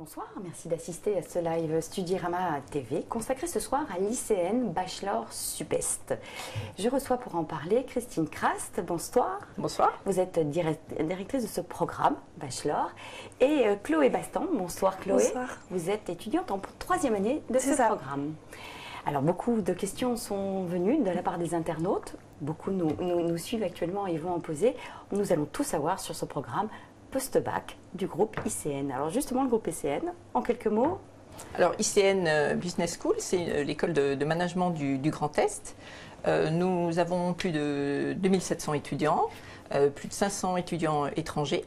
Bonsoir, merci d'assister à ce live Studyrama TV consacré ce soir à l'ICN Bachelor Supest. Je reçois pour en parler Christine Crast. Bonsoir. Bonsoir. Vous êtes directrice de ce programme Bachelor. Et Chloé Bastan. Bonsoir Chloé. Bonsoir. Vous êtes étudiante en troisième année de ce programme. Alors beaucoup de questions sont venues de la part des internautes. Beaucoup nous suivent actuellement et vont en poser. Nous allons tout savoir sur ce programme post-bac du groupe ICN. Alors justement, le groupe ICN, en quelques mots. Alors ICN Business School, c'est l'école de management du Grand Est. Nous avons plus de 2700 étudiants, plus de 500 étudiants étrangers.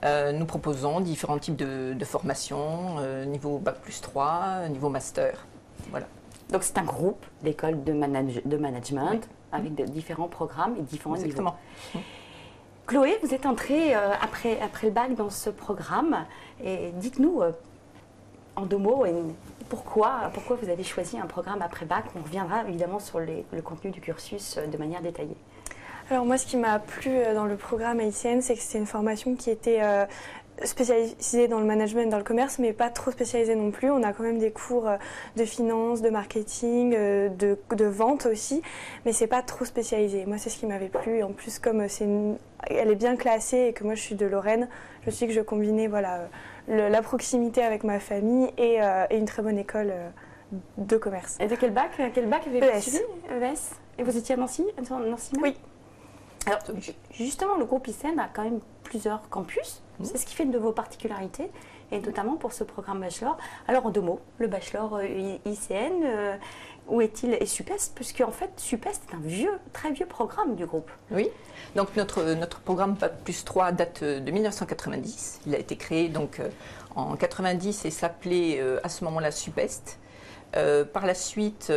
Nous proposons différents types de formations, niveau Bac plus 3, niveau master. Voilà. Donc c'est un groupe d'écoles de management oui. Avec de différents programmes et différents Exactement. niveaux. Chloé, vous êtes entrée après le bac dans ce programme. Et dites-nous en deux mots pourquoi vous avez choisi un programme après bac. On reviendra évidemment sur le contenu du cursus de manière détaillée. Alors moi, ce qui m'a plu dans le programme ICN, c'est que c'était une formation qui était spécialisée dans le management, dans le commerce, mais pas trop spécialisée non plus. On a quand même des cours de finance, de marketing, de vente aussi, mais c'est pas trop spécialisé. Moi, c'est ce qui m'avait plu. Et en plus, comme elle est bien classée et que moi, je suis de Lorraine, je me suis dit que je combinais la proximité avec ma famille et une très bonne école de commerce. Et de quel bac avez-vous suivi? ES. Et vous étiez à Nancy même? Oui. Alors, justement, le groupe ICN a quand même plusieurs campus. C'est ce qui fait de vos particularités, et notamment pour ce programme Bachelor. Alors, en deux mots, le Bachelor ICN, où est-il? Et Supest, puisque en fait, Supest est un très vieux programme du groupe. Oui, donc notre programme Bac plus 3 date de 1990. Il a été créé donc en 90 et s'appelait à ce moment-là Supest. Par la suite,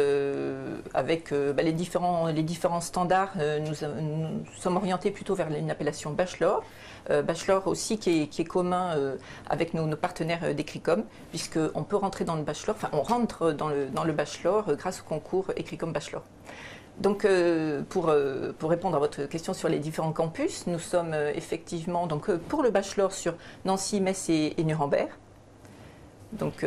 avec les différents standards, nous sommes orientés plutôt vers une appellation Bachelor. Bachelor aussi qui est commun avec nos partenaires d'Ecricom, puisqu'on peut rentrer dans le Bachelor, enfin on rentre dans le Bachelor grâce au concours Ecricom Bachelor. Donc pour répondre à votre question sur les différents campus, nous sommes effectivement donc, pour le Bachelor sur Nancy, Metz et Nuremberg. Donc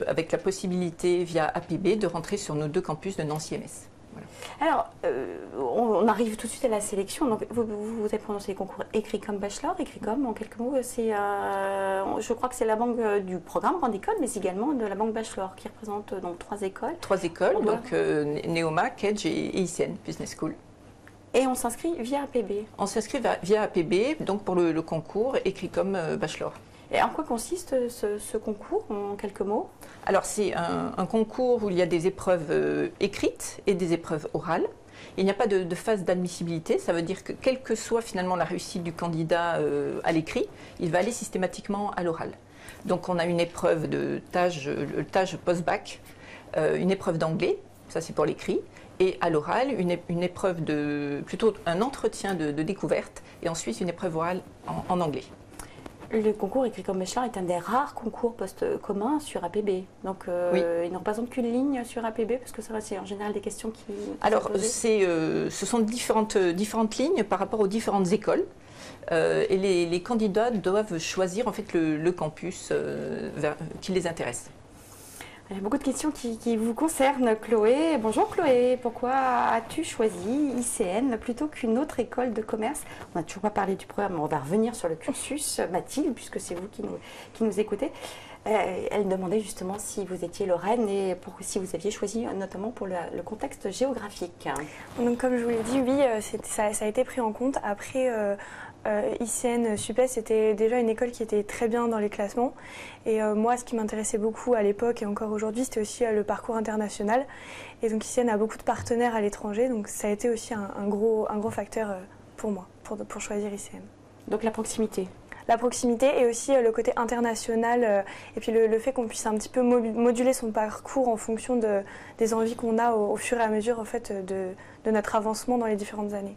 avec la possibilité via APB de rentrer sur nos deux campus de Nancy et Metz. Voilà. Alors, on arrive tout de suite à la sélection. Donc, vous avez prononcé les concours Ecricom Bachelor. Ecricom, en quelques mots, je crois que c'est la banque du programme Grande École, mais également de la banque Bachelor, qui représente donc trois écoles. Trois écoles, donc Neoma, Kedge et ICN, Business School. Et on s'inscrit via APB? On s'inscrit via APB, donc pour le concours Ecricom Bachelor. Et en quoi consiste ce concours, en quelques mots? Alors, c'est un concours où il y a des épreuves écrites et des épreuves orales. Il n'y a pas de phase d'admissibilité, ça veut dire que quelle que soit finalement la réussite du candidat à l'écrit, il va aller systématiquement à l'oral. Donc, on a une épreuve de le TAGE post-bac, une épreuve d'anglais, ça c'est pour l'écrit, et à l'oral, une épreuve plutôt un entretien de découverte, et ensuite une épreuve orale en anglais. Le concours Ecricom Bachelor est un des rares concours post-communs sur APB. Donc, oui. Il ne représente qu'une ligne sur APB, parce que ça, c'est en général des questions qui Alors, ce sont différentes lignes par rapport aux différentes écoles. Et les candidats doivent choisir en fait le campus qui les intéresse. Il y a beaucoup de questions qui vous concernent, Chloé. Bonjour Chloé, pourquoi as-tu choisi ICN plutôt qu'une autre école de commerce? On n'a toujours pas parlé du programme, mais on va revenir sur le cursus. Mathilde, puisque c'est vous qui nous écoutez, elle demandait justement si vous étiez Lorraine et si vous aviez choisi notamment pour le contexte géographique. Donc comme je vous l'ai dit, oui, ça a été pris en compte. Après, ICN Supest, c'était déjà une école qui était très bien dans les classements. Et moi, ce qui m'intéressait beaucoup à l'époque et encore aujourd'hui, c'était aussi le parcours international. Et donc ICN a beaucoup de partenaires à l'étranger, donc ça a été aussi un gros facteur pour moi, pour choisir ICN. Donc la proximité. La proximité et aussi le côté international et puis le fait qu'on puisse un petit peu moduler son parcours en fonction des envies qu'on a au fur et à mesure en fait, de notre avancement dans les différentes années.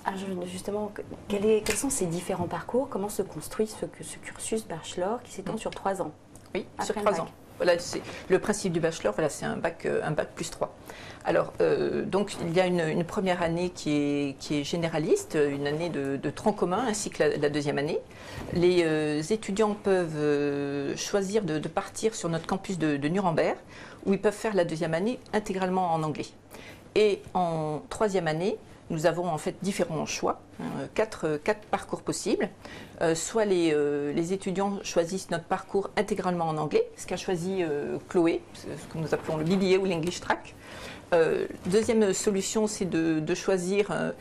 Alors justement, quels sont ces différents parcours? Comment se construit ce cursus Bachelor qui s'étend sur 3 ans? Oui, sur 3 ans. Voilà, le principe du bachelor, voilà, c'est un bac plus 3. Alors, donc, il y a une première année qui est généraliste, une année de tronc commun, ainsi que la deuxième année. Les étudiants peuvent choisir de partir sur notre campus de Nuremberg, où ils peuvent faire la deuxième année intégralement en anglais. Et en troisième année, nous avons en fait différents choix, quatre parcours possibles. Soit les étudiants choisissent notre parcours intégralement en anglais, ce qu'a choisi Chloé, ce que nous appelons le BBA ou l'English Track. Deuxième solution, c'est de choisir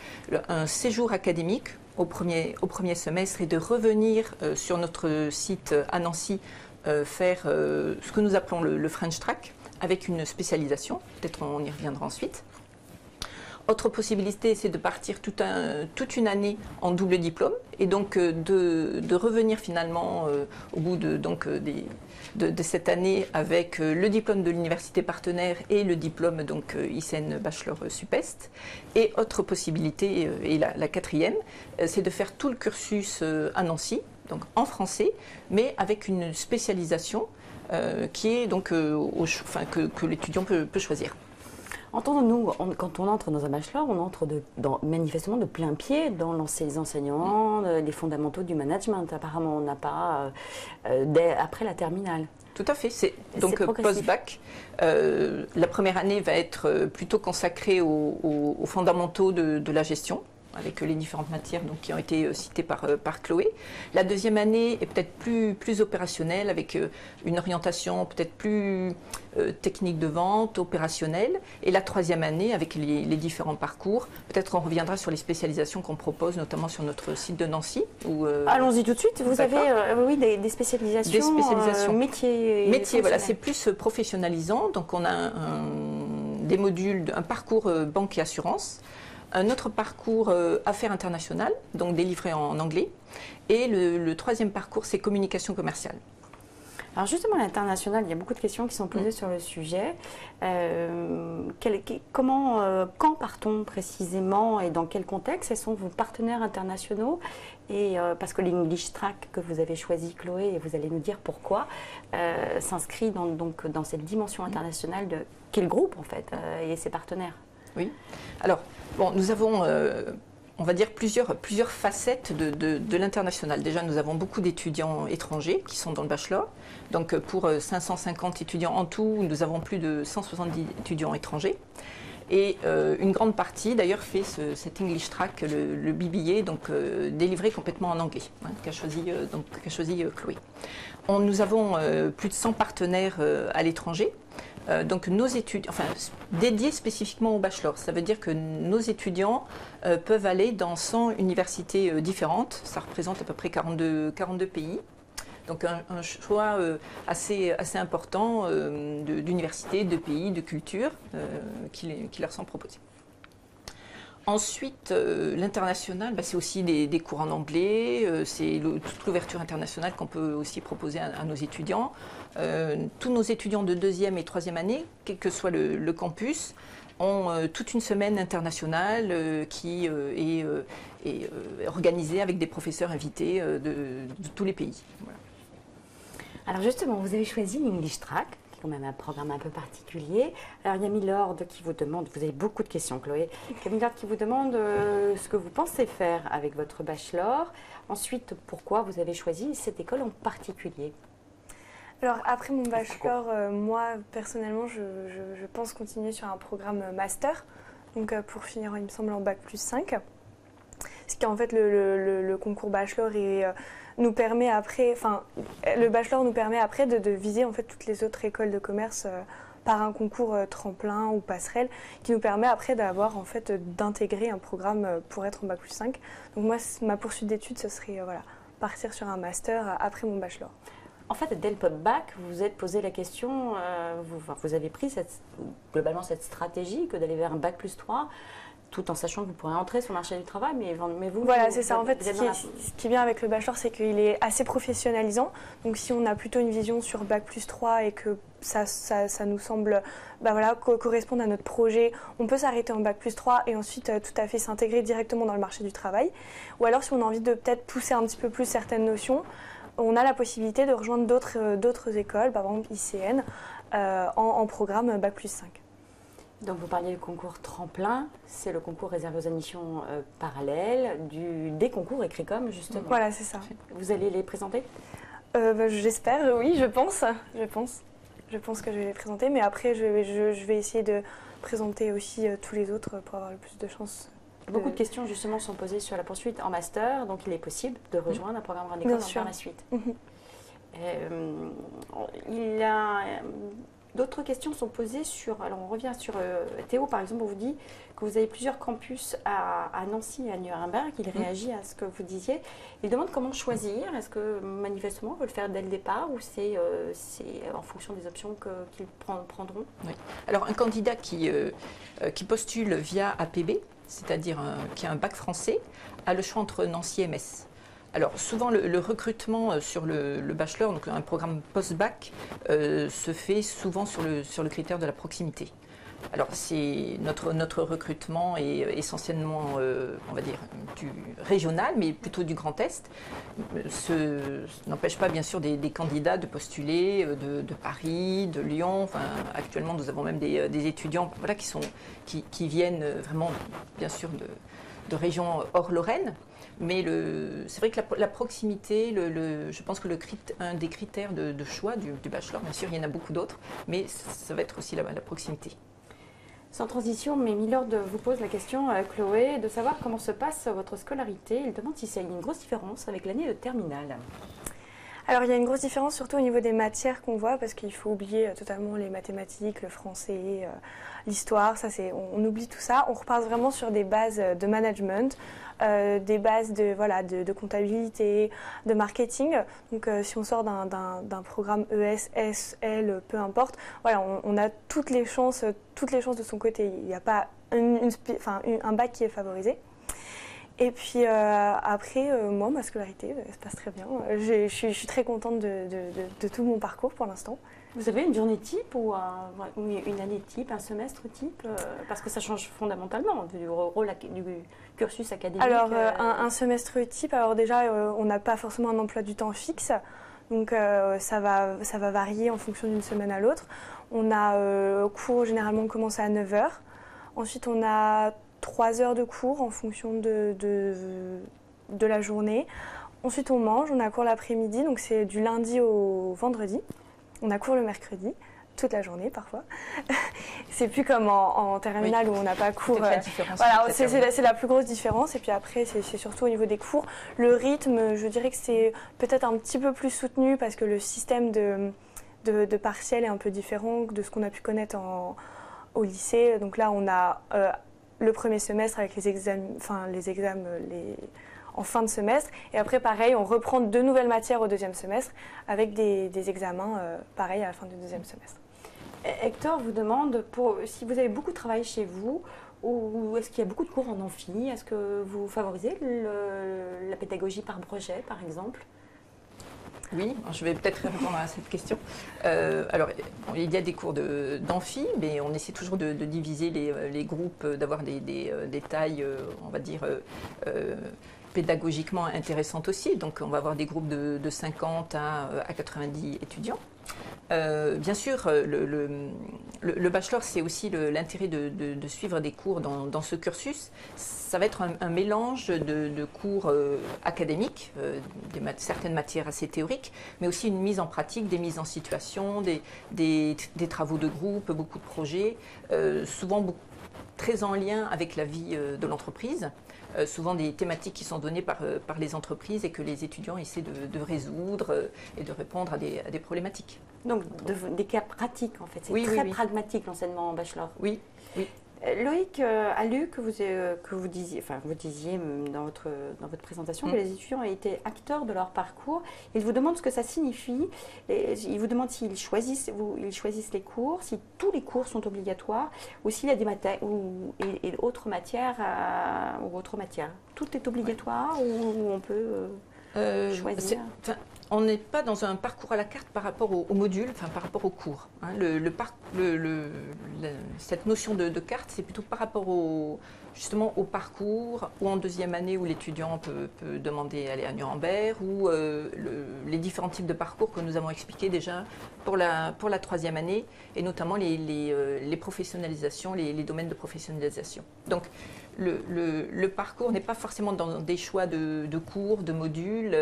un séjour académique au premier semestre et de revenir sur notre site à Nancy faire ce que nous appelons le French Track avec une spécialisation. Peut-être on y reviendra ensuite. Autre possibilité, c'est de partir toute une année en double diplôme et donc de revenir finalement au bout de cette année avec le diplôme de l'université partenaire et le diplôme donc ICN Bachelor Supest. Et autre possibilité, et la quatrième, c'est de faire tout le cursus à Nancy, donc en français, mais avec une spécialisation qui est donc que l'étudiant peut choisir. Entendons-nous, quand on entre dans un bachelor, on entre manifestement de plein pied dans les enseignements, les fondamentaux du management. Apparemment, on n'a pas après la terminale. Tout à fait. C'est donc post-bac. La première année va être plutôt consacrée aux fondamentaux de la gestion, avec les différentes matières donc, qui ont été citées par Chloé. La deuxième année est peut-être plus opérationnelle, avec une orientation peut-être plus technique de vente, opérationnelle. Et la troisième année, avec les différents parcours, peut-être on reviendra sur les spécialisations qu'on propose, notamment sur notre site de Nancy. Allons-y tout de suite. Vous avez des spécialisations, métiers. Voilà, c'est plus professionnalisant. Donc on a des modules, un parcours banque et assurance. Un autre parcours affaires internationales, donc délivré en anglais. Et le troisième parcours, c'est communication commerciale. Alors justement, l'international, il y a beaucoup de questions qui sont posées sur le sujet. Quand part-on précisément et dans quel contexte? Quels sont vos partenaires internationaux? Et parce que l'English Track que vous avez choisi, Chloé, et vous allez nous dire pourquoi, s'inscrit dans cette dimension internationale de quel groupe en fait et ses partenaires? Oui. Alors, nous avons, on va dire, plusieurs facettes de l'international. Déjà, nous avons beaucoup d'étudiants étrangers qui sont dans le bachelor. Donc, pour 550 étudiants en tout, nous avons plus de 170 étudiants étrangers. Et une grande partie, d'ailleurs, fait cet English Track, le BBA, donc délivré complètement en anglais, qu'a choisi Chloé. Nous avons plus de 100 partenaires à l'étranger. Donc nos études, dédiés spécifiquement au bachelor, ça veut dire que nos étudiants peuvent aller dans 100 universités différentes, ça représente à peu près 42 pays. Donc un choix assez important d'universités, de pays, de cultures qui leur sont proposés. Ensuite, l'international, c'est aussi des cours en anglais, c'est toute l'ouverture internationale qu'on peut aussi proposer à nos étudiants. Tous nos étudiants de deuxième et troisième année, quel que soit le campus, ont toute une semaine internationale qui est organisée avec des professeurs invités de tous les pays. Voilà. Alors justement, vous avez choisi l'English Track, qui est quand même un programme un peu particulier. Alors il y a Milord qui vous demande, vous avez beaucoup de questions Chloé, il y a Milord qui vous demande ce que vous pensez faire avec votre bachelor. Ensuite, pourquoi vous avez choisi cette école en particulier? Alors après mon bachelor, moi personnellement, je pense continuer sur un programme master, donc pour finir il me semble en bac plus 5. Ce qui en fait le concours bachelor nous permet après, le bachelor nous permet après de viser en fait toutes les autres écoles de commerce par un concours tremplin ou passerelle qui nous permet après d'avoir en fait d'intégrer un programme pour être en bac plus 5. Donc moi ma poursuite d'études ce serait partir sur un master après mon bachelor. En fait, dès le post-bac, vous vous êtes posé la question, vous avez pris globalement cette stratégie que d'aller vers un bac plus 3, tout en sachant que vous pourrez entrer sur le marché du travail, mais vous... Voilà, c'est ça. En fait, ce qui est bien avec le bachelor, c'est qu'il est assez professionnalisant. Donc, si on a plutôt une vision sur bac plus 3 et que ça nous semble correspondre à notre projet, on peut s'arrêter en bac plus 3 et ensuite tout à fait s'intégrer directement dans le marché du travail. Ou alors, si on a envie de peut-être pousser un petit peu plus certaines notions, on a la possibilité de rejoindre d'autres écoles, par exemple ICN, en programme Bac+5. Donc vous parliez du concours tremplin, c'est le concours réservé aux admissions parallèles des concours Écricom justement. Voilà, c'est ça. Vous allez les présenter? J'espère, oui, je pense. Je pense que je vais les présenter, mais après je vais essayer de présenter aussi tous les autres pour avoir le plus de chances. Beaucoup de questions justement sont posées sur la poursuite en master, donc il est possible de rejoindre un programme grande école par la suite. D'autres questions sont posées sur, alors on revient sur Théo par exemple, on vous dit que vous avez plusieurs campus à Nancy et à Nuremberg, il réagit à ce que vous disiez, il demande comment choisir, est-ce que manifestement on veut le faire dès le départ ou c'est en fonction des options qu'ils prendront? Oui. Alors un candidat qui postule via APB, c'est-à-dire qui a un bac français, a le choix entre Nancy et Metz. Alors souvent le recrutement sur le bachelor, donc un programme post-bac, se fait souvent sur le critère de la proximité. Alors notre recrutement est essentiellement, on va dire, du régional, mais plutôt du Grand Est. Ce n'empêche pas bien sûr des candidats de postuler de Paris, de Lyon. Enfin, actuellement, nous avons même des étudiants voilà, qui viennent vraiment, bien sûr, de régions hors Lorraine. Mais c'est vrai que la proximité, je pense que un des critères de choix du bachelor, bien sûr, il y en a beaucoup d'autres, mais ça va être aussi la proximité. Sans transition, mais Milord vous pose la question, Chloé, de savoir comment se passe votre scolarité. Il demande si il y a une grosse différence avec l'année de terminale. Alors il y a une grosse différence surtout au niveau des matières qu'on voit parce qu'il faut oublier totalement les mathématiques, le français, l'histoire, on oublie tout ça. On repart vraiment sur des bases de management, des bases de comptabilité, de marketing. Donc si on sort d'un programme ES, S, L, peu importe, voilà, on a toutes les chances de son côté. Il n'y a pas un bac qui est favorisé. Et puis après, moi, ma scolarité se passe très bien. Je suis très contente de tout mon parcours pour l'instant. Vous avez une journée type ou une année type, un semestre type parce que ça change fondamentalement du cursus académique. Alors, un semestre type, alors déjà, on n'a pas forcément un emploi du temps fixe. Donc, ça va varier en fonction d'une semaine à l'autre. On a cours, généralement, on commence à 9 h. Ensuite, on a 3 heures de cours en fonction de la journée. Ensuite, on mange, on a cours l'après-midi, donc c'est du lundi au vendredi. On a cours le mercredi, toute la journée parfois. C'est plus comme en terminale où on n'a pas cours. La différence, voilà, c'est la plus grosse différence. Et puis après, c'est surtout au niveau des cours. Le rythme, je dirais que c'est peut-être un petit peu plus soutenu parce que le système de partiel est un peu différent de ce qu'on a pu connaître au lycée. Donc là, on a le premier semestre avec les examens en fin de semestre. Et après, pareil, on reprend de nouvelles matières au deuxième semestre avec des examens, pareil, à la fin du deuxième semestre. Hector vous demande si vous avez beaucoup de travail chez vous ou est-ce qu'il y a beaucoup de cours en amphi? Est-ce que vous favorisez la pédagogie par projet, par exemple? Oui, je vais peut-être répondre à cette question. Alors, il y a des cours d'amphi, mais on essaie toujours de diviser les groupes, d'avoir des tailles, on va dire, pédagogiquement intéressantes aussi. Donc, on va avoir des groupes de 50 à 90 étudiants. Bien sûr, le bachelor, c'est aussi l'intérêt de suivre des cours dans ce cursus. Ça va être un mélange de cours académiques, certaines matières assez théoriques, mais aussi une mise en pratique, des mises en situation, des travaux de groupe, beaucoup de projets, souvent très en lien avec la vie de l'entreprise. Souvent des thématiques qui sont données par les entreprises et que les étudiants essaient de résoudre et de répondre à des problématiques. Donc des cas pratiques en fait, c'est très pragmatique l'enseignement en bachelor. Oui, oui. Loïc a lu que vous disiez dans votre présentation que les étudiants étaient acteurs de leur parcours. Il vous demande ce que ça signifie. Il vous demande s'ils choisissent les cours, si tous les cours sont obligatoires ou s'il y a des matières et autres matières Tout est obligatoire ou on peut choisir. on n'est pas dans un parcours à la carte par rapport au module, enfin par rapport au cours. Hein. Cette notion de carte, c'est plutôt par rapport justement au parcours, ou en deuxième année où l'étudiant peut demander à aller à Nuremberg, ou les différents types de parcours que nous avons expliqués déjà pour la troisième année, et notamment les professionnalisations, les domaines de professionnalisation. Donc le parcours n'est pas forcément dans des choix de cours, de modules,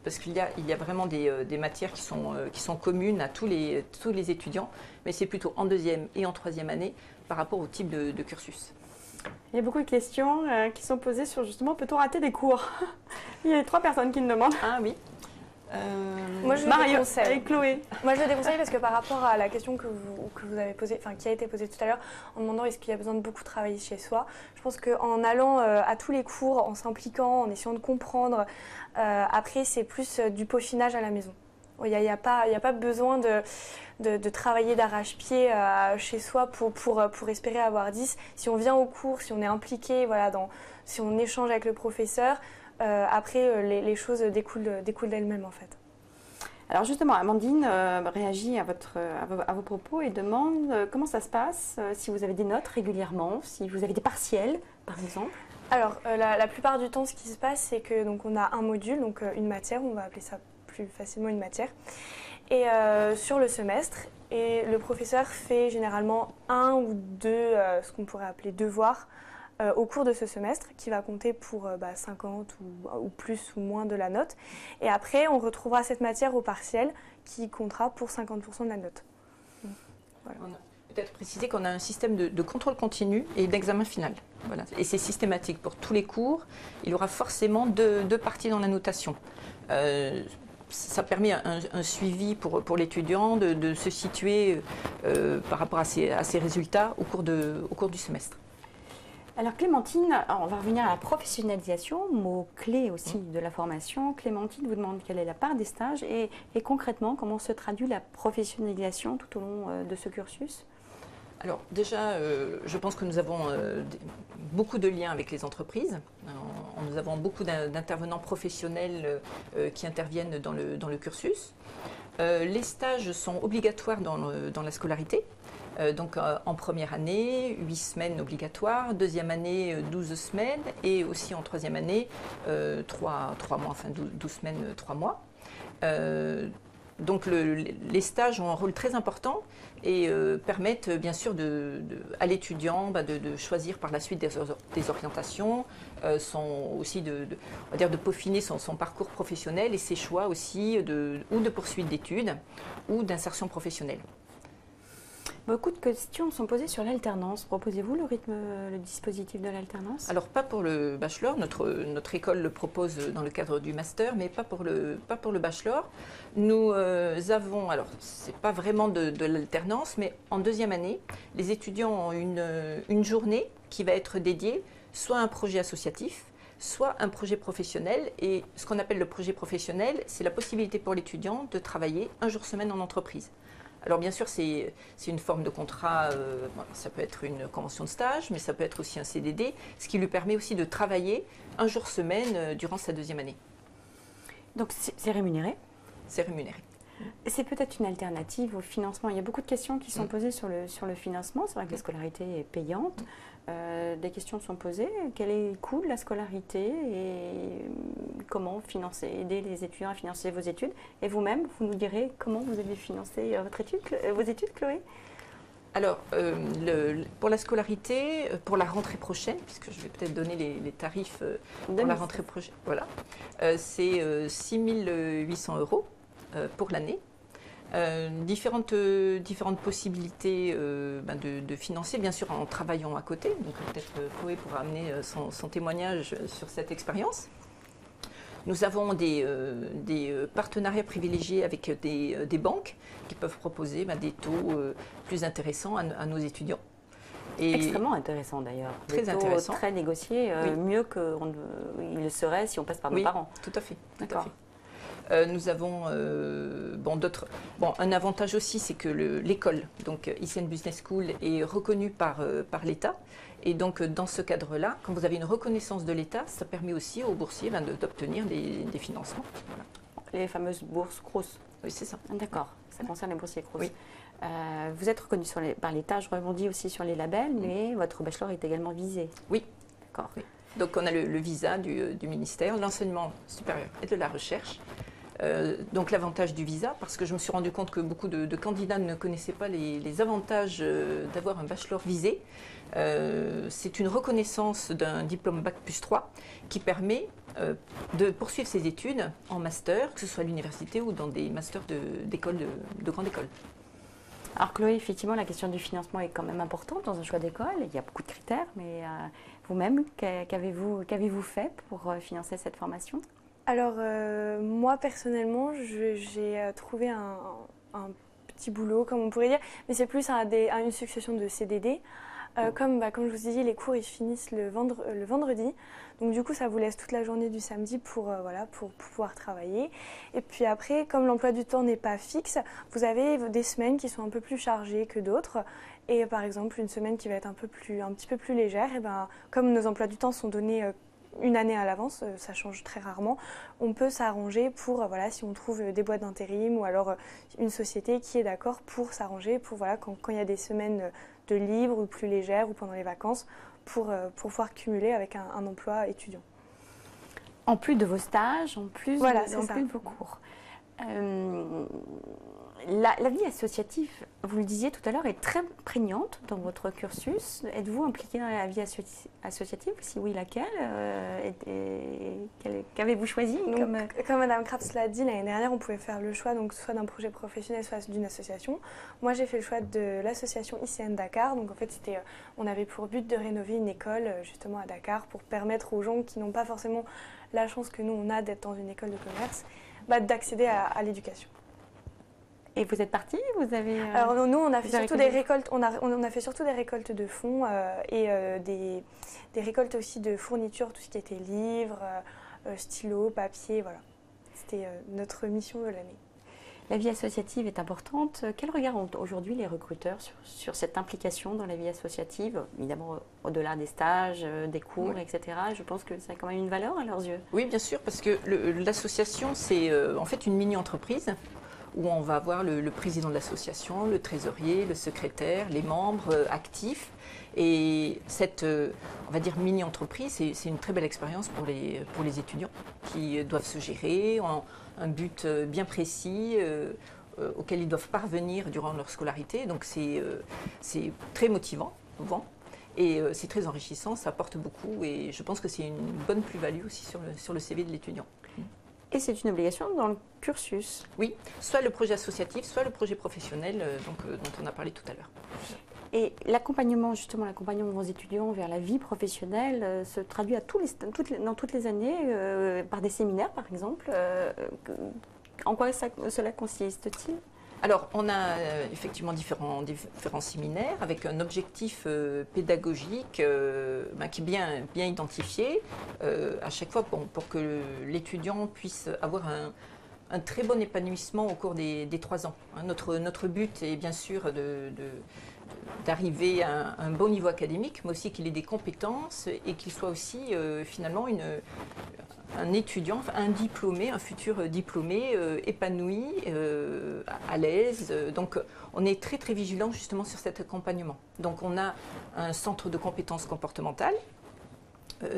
parce qu'il y a vraiment des matières qui sont communes à tous les étudiants, mais c'est plutôt en deuxième et en troisième année par rapport au type de cursus. Il y a beaucoup de questions qui sont posées sur justement, peut-on rater des cours? Il y a 3 personnes qui me demandent. Ah oui. Moi, je le Mario déconseille. et Chloé. Moi, je le déconseille parce que par rapport à la question que vous avez posée, enfin qui a été posée tout à l'heure, en demandant est-ce qu'il y a besoin de beaucoup travailler chez soi, je pense qu'en allant à tous les cours, en s'impliquant, en essayant de comprendre, après c'est plus du peaufinage à la maison. Il n'y a pas besoin de travailler d'arrache-pied chez soi pour espérer avoir 10. Si on vient au cours, si on est impliqué, voilà, si on échange avec le professeur, après les choses découlent d'elles-mêmes en fait. Alors justement, Amandine réagit à vos propos et demande comment ça se passe, si vous avez des notes régulièrement, si vous avez des partiels par exemple. Alors la plupart du temps, ce qui se passe, c'est que donc on a un module, donc une matière, on va appeler ça plus facilement une matière, et sur le semestre, et le professeur fait généralement 1 ou 2 ce qu'on pourrait appeler devoirs au cours de ce semestre, qui va compter pour 50 ou plus ou moins de la note, et après on retrouvera cette matière au partiel qui comptera pour 50% de la note. Voilà. On a peut-être précisé qu'on a un système de contrôle continu et d'examen final. Voilà. Et c'est systématique pour tous les cours. Il y aura forcément deux parties dans la notation. Ça permet un suivi pour l'étudiant de se situer par rapport à ses résultats au cours du semestre. Alors Clémentine, on va revenir à la professionnalisation, mot clé aussi de la formation. Clémentine vous demande quelle est la part des stages et concrètement comment se traduit la professionnalisation tout au long de ce cursus. Alors déjà, je pense que nous avons beaucoup de liens avec les entreprises. Nous avons beaucoup d'intervenants professionnels qui interviennent dans le cursus. Les stages sont obligatoires dans la scolarité. Donc en première année, 8 semaines obligatoires, deuxième année, 12 semaines, et aussi en troisième année, 3 mois, enfin 12 semaines, 3 mois. Donc les stages ont un rôle très important et permettent bien sûr à l'étudiant de choisir par la suite des orientations, aussi on va dire de peaufiner son parcours professionnel et ses choix aussi ou de poursuite d'études ou d'insertion professionnelle. Beaucoup de questions sont posées sur l'alternance. Proposez-vous le dispositif de l'alternance? Alors pas pour le bachelor, notre école le propose dans le cadre du master, mais pas pour le bachelor. Nous avons, alors c'est pas vraiment de l'alternance, mais en deuxième année, les étudiants ont une journée qui va être dédiée soit à un projet associatif, soit un projet professionnel. Et ce qu'on appelle le projet professionnel, c'est la possibilité pour l'étudiant de travailler un jour semaine en entreprise. Alors bien sûr, c'est une forme de contrat, ça peut être une convention de stage, mais ça peut être aussi un CDD, ce qui lui permet aussi de travailler un jour semaine durant sa deuxième année. Donc c'est rémunéré? C'est rémunéré. C'est peut-être une alternative au financement. Il y a beaucoup de questions qui sont posées sur le financement. C'est vrai que la scolarité est payante. Des questions sont posées. Quel est le coût de la scolarité et comment aider les étudiants à financer vos études? Et vous-même, vous nous direz comment vous avez financé vos études, Chloé? Alors, pour la scolarité, pour la rentrée prochaine, puisque je vais peut-être donner les tarifs pour la rentrée prochaine, voilà, c'est 6 800 € pour l'année. Différentes possibilités de financer, bien sûr en travaillant à côté. Donc peut-être Chloé pourra amener son témoignage sur cette expérience. Nous avons des partenariats privilégiés avec des banques qui peuvent proposer des taux plus intéressants à nos étudiants. Et extrêmement intéressant d'ailleurs. Très intéressant. Très négocié, oui. Mieux qu'il le serait si on passe par nos parents. Tout à fait. D'accord. Nous avons un avantage aussi, c'est que l'école, donc ICN Business School, est reconnue par l'État. Et donc dans ce cadre-là, quand vous avez une reconnaissance de l'État, ça permet aussi aux boursiers d'obtenir des financements. Voilà. les fameuses bourses Crous. Oui, c'est ça. D'accord, ça concerne les boursiers Crous. Oui. Vous êtes reconnu par l'État, je rebondis aussi sur les labels, mais votre bachelor est également visé. Oui. D'accord. Oui. Donc on a le visa du ministère, l'enseignement supérieur et de la recherche. Donc l'avantage du visa, parce que je me suis rendu compte que beaucoup de candidats ne connaissaient pas les avantages d'avoir un bachelor visé. C'est une reconnaissance d'un diplôme Bac+3 qui permet de poursuivre ses études en master, que ce soit à l'université ou dans des masters de grande école. Alors Chloé, effectivement, la question du financement est quand même importante dans un choix d'école. Il y a beaucoup de critères, mais vous-même, qu'avez-vous fait pour financer cette formation? Alors, moi, personnellement, j'ai trouvé un petit boulot, comme on pourrait dire, mais c'est plus une succession de CDD. Comme je vous ai dit, les cours ils finissent le vendredi, donc du coup ça vous laisse toute la journée du samedi pour pouvoir travailler. Et puis après, comme l'emploi du temps n'est pas fixe, vous avez des semaines qui sont un peu plus chargées que d'autres. Et par exemple, une semaine qui va être un petit peu plus légère, et ben, comme nos emplois du temps sont donnés une année à l'avance, ça change très rarement, on peut s'arranger pour, si on trouve des boîtes d'intérim ou alors une société qui est d'accord pour s'arranger, pour quand il y a des semaines de libre ou plus légères ou pendant les vacances, pour pouvoir cumuler avec un emploi étudiant. En plus de vos stages, en plus de vos cours. La vie associative, vous le disiez tout à l'heure, est très prégnante dans votre cursus. Êtes-vous impliqué dans la vie associative? Si oui, laquelle? Qu'avez-vous choisi? Comme Madame Krabs l'a dit, l'année dernière, on pouvait faire le choix soit d'un projet professionnel, soit d'une association. Moi, j'ai fait le choix de l'association ICN Dakar. Donc, en fait, on avait pour but de rénover une école, justement, à Dakar, pour permettre aux gens qui n'ont pas forcément la chance que nous, on a d'être dans une école de commerce, d'accéder à l'éducation. Et vous êtes partie? Alors nous, on a fait surtout des récoltes. On a fait surtout des récoltes de fonds et des récoltes aussi de fournitures, tout ce qui était livres, stylos, papier, voilà. C'était notre mission de l'année. La vie associative est importante. Quel regard ont aujourd'hui les recruteurs sur cette implication dans la vie associative? Évidemment, au-delà des stages, des cours, oui, etc. Je pense que ça a quand même une valeur à leurs yeux. Oui, bien sûr, parce que l'association, c'est en fait une mini-entreprise où on va avoir le président de l'association, le trésorier, le secrétaire, les membres actifs. Et cette, on va dire, mini-entreprise, c'est une très belle expérience pour les étudiants qui doivent se gérer en un but bien précis auquel ils doivent parvenir durant leur scolarité. Donc c'est très motivant, souvent. Et c'est très enrichissant, ça apporte beaucoup. Et je pense que c'est une bonne plus-value aussi sur le CV de l'étudiant. Et c'est une obligation dans le cursus? Oui, soit le projet associatif, soit le projet professionnel dont on a parlé tout à l'heure. Et l'accompagnement, justement, l'accompagnement de vos étudiants vers la vie professionnelle se traduit dans toutes les années par des séminaires, par exemple. En quoi cela consiste-t-il? Alors, on a effectivement différents séminaires avec un objectif pédagogique qui est bien identifié à chaque fois pour que l'étudiant puisse avoir un très bon épanouissement au cours des 3 ans. Notre but est bien sûr d'arriver à un bon niveau académique, mais aussi qu'il ait des compétences et qu'il soit aussi finalement un étudiant, un diplômé, un futur diplômé épanoui, à l'aise. Donc on est très très vigilant justement sur cet accompagnement. Donc on a un centre de compétences comportementales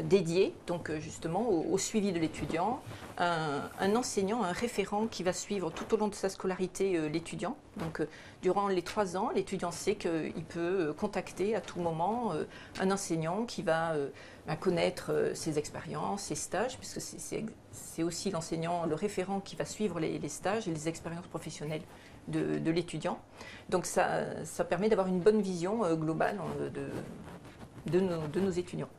dédié donc justement au suivi de l'étudiant, un enseignant, un référent qui va suivre tout au long de sa scolarité l'étudiant. Donc durant les 3 ans, l'étudiant sait qu'il peut contacter à tout moment un enseignant qui va connaître ses expériences, ses stages, puisque c'est aussi l'enseignant, le référent qui va suivre les stages et les expériences professionnelles de l'étudiant. Donc ça permet d'avoir une bonne vision globale de nos étudiants.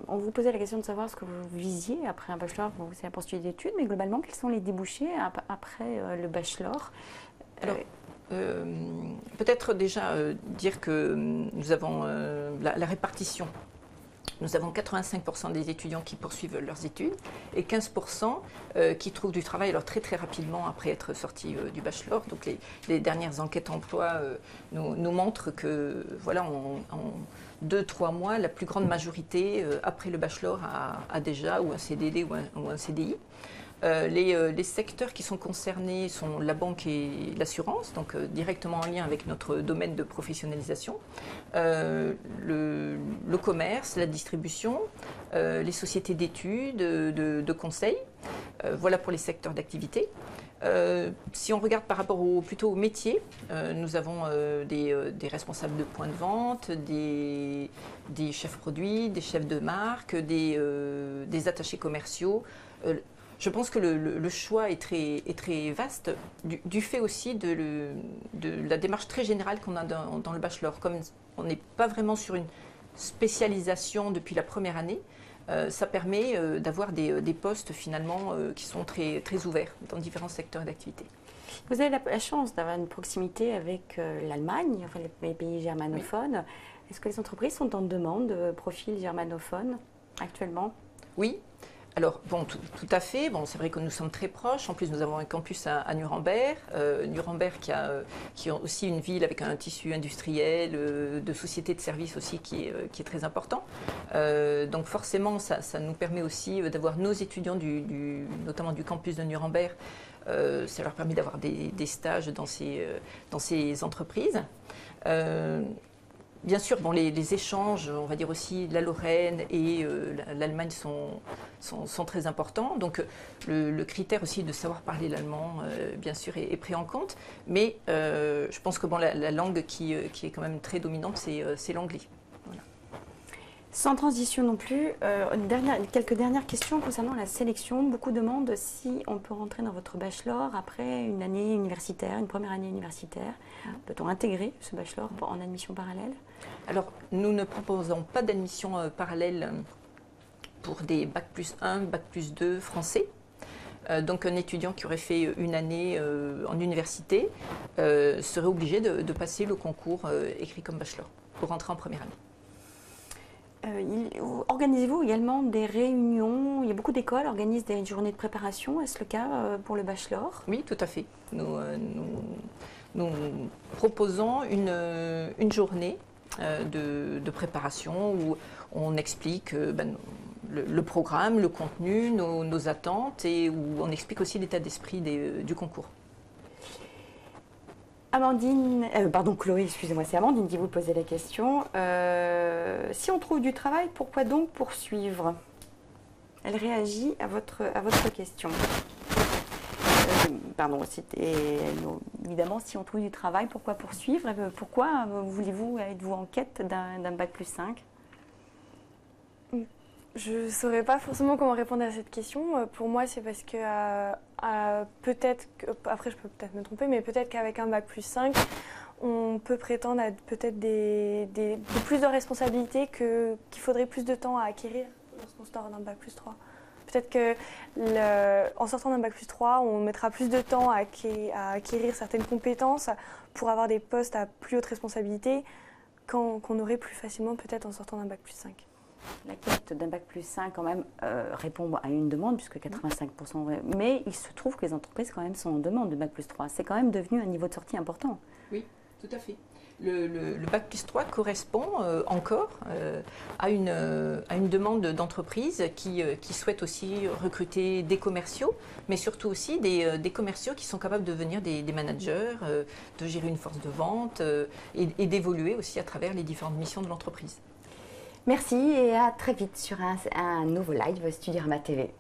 On vous posait la question de savoir ce que vous visiez après un bachelor, c'est la poursuite d'études, mais globalement, quels sont les débouchés après le bachelor? Alors, peut-être déjà dire que nous avons la répartition. Nous avons 85% des étudiants qui poursuivent leurs études et 15% qui trouvent du travail alors très très rapidement après être sortis du bachelor. Donc les dernières enquêtes emploi nous montrent que voilà, en 2-3 mois, la plus grande majorité après le bachelor a déjà ou un CDD ou un CDI. Les secteurs qui sont concernés sont la banque et l'assurance, donc directement en lien avec notre domaine de professionnalisation, le commerce, la distribution, les sociétés d'études, de conseil. Voilà pour les secteurs d'activité. Si on regarde par rapport plutôt aux métiers, nous avons des responsables de points de vente, des chefs produits, des chefs de marque, des attachés commerciaux. Je pense que le choix est très vaste du fait aussi de la démarche très générale qu'on a dans le bachelor. Comme on n'est pas vraiment sur une spécialisation depuis la première année, ça permet d'avoir des postes finalement qui sont très ouverts dans différents secteurs d'activité. Vous avez la chance d'avoir une proximité avec l'Allemagne, enfin les pays germanophones. Oui. Est-ce que les entreprises sont en demande de profils germanophones actuellement? Oui. Alors, bon, tout à fait. Bon, c'est vrai que nous sommes très proches. En plus, nous avons un campus à Nuremberg. Nuremberg qui est aussi une ville avec un tissu industriel, de sociétés de services aussi qui est très important. Donc forcément, ça nous permet aussi d'avoir nos étudiants, notamment du campus de Nuremberg. Ça leur permet d'avoir des stages dans ces entreprises. Bien sûr, bon, les échanges, on va dire aussi la Lorraine et l'Allemagne sont très importants. Donc le critère aussi de savoir parler l'allemand, bien sûr, est pris en compte. Mais je pense que bon, la langue qui est quand même très dominante, c'est l'anglais. Voilà. Sans transition non plus, quelques dernières questions concernant la sélection. Beaucoup demandent si on peut rentrer dans votre bachelor après une année universitaire, une première année universitaire. Peut-on intégrer ce bachelor en admission parallèle? Alors, nous ne proposons pas d'admission parallèle pour des Bac plus 1, Bac plus 2 français. Donc, un étudiant qui aurait fait une année en université serait obligé de passer le concours écrit comme bachelor pour rentrer en première année. Organisez-vous également des réunions? Il y a beaucoup d'écoles qui organisent des journées de préparation. Est-ce le cas pour le bachelor? Oui, tout à fait. Nous proposons une journée de préparation où on explique le programme, le contenu, nos attentes et où on explique aussi l'état d'esprit du concours. Chloé, excusez-moi, c'est Amandine qui vous posait la question. Si on trouve du travail, pourquoi donc poursuivre? Elle réagit à votre question. Évidemment, si on trouve du travail, pourquoi poursuivre? Pourquoi êtes-vous en quête d'un Bac plus 5? Je ne saurais pas forcément comment répondre à cette question. Pour moi, c'est parce que peut-être, après je peux peut-être me tromper, mais peut-être qu'avec un Bac plus 5, on peut prétendre à peut-être plus de responsabilités qu'il faudrait plus de temps à acquérir lorsqu'on sort d'un Bac plus 3. Peut-être qu'en sortant d'un Bac plus 3, on mettra plus de temps à acquérir certaines compétences pour avoir des postes à plus haute responsabilité qu'on aurait plus facilement peut-être en sortant d'un Bac plus 5. La quête d'un Bac plus 5 quand même répond à une demande puisque 85%, mais il se trouve que les entreprises quand même sont en demande de Bac plus 3. C'est quand même devenu un niveau de sortie important. Oui, tout à fait. Le Bac plus 3 correspond encore à une demande d'entreprises qui souhaitent aussi recruter des commerciaux, mais surtout aussi des commerciaux qui sont capables de devenir des managers, de gérer une force de vente et d'évoluer aussi à travers les différentes missions de l'entreprise. Merci et à très vite sur un nouveau live Studyrama TV.